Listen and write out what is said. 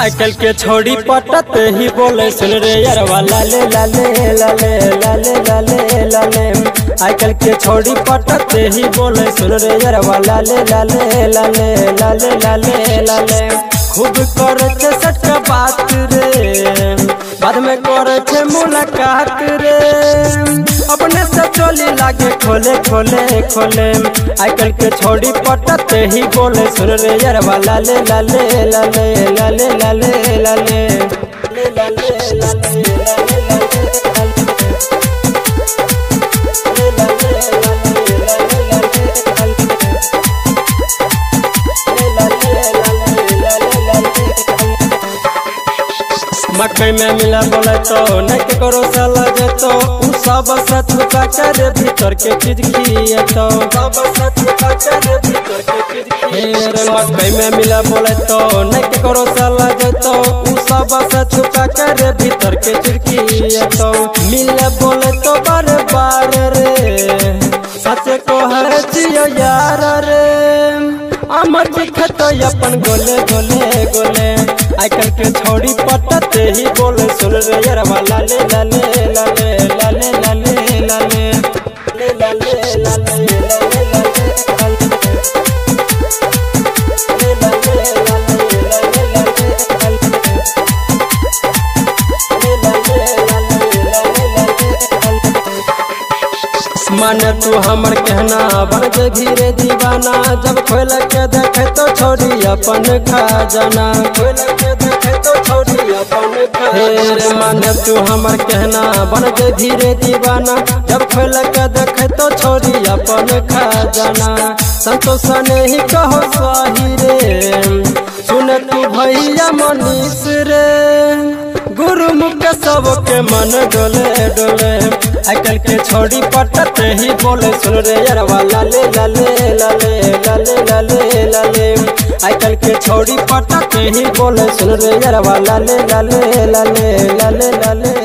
आजकल के छोड़ी पटत ही बोले सुन रे यारवा लाले लाले लाले लाले लाले लाले। आजकल के छोड़ी पटत ही बोले सुन रे यारवा लाले लाले लाले लाले लाले लाले। खूब करे सटका बात रे, बाद में करे मुलाकात रे, अपने से चोली लागे खोले खोले खोले। आजकल के छोड़ी पटत ही बोले सुन रे यारवा लाले लाले लाले लाले लाले लाले लाले लाले। मकई में मिला बोले तो न के करो साला जे तो उ सब सच का करे भीतर के चीज किए तो सब सच का करे भीतर के चीज किए रे। मकई में मिला बोले तो न के करो साला जे तो उ सब सच का करे भीतर के चीज किए तो मिले बोले तो बार बार रे, सच को है जियो यार रे। अमर दिखत अपन गोले गोले गोले। आजकल के छोड़ी पटत ही बोले सुन रे यारवा लाले लाले लाले लाले लाले लाले लाले लाले मन तू हमर कहना बन जे धीरे दीवाना। जब खोल के देखे तो छोड़ी अपन खजाना, खोल के देखे तो छोड़ी अपन खजाना। मन तू हमर कहना बन जे धीरे दीवाना। जब खोल के देखे तो छोड़ी अपन खजाना। संतोष ने ही कहो सही रे, सुन तू भैया मनीष रे। गुरुमुख सबके मन डोले डोले। आजकल के छोड़ी पटत ही बोले सुन रे यारवा लाले लाले लाले लाले लाले लाले। आजकल के छोड़ी पटत ही बोले सुन रे यारवा लाले लाले लाले लाले लाले।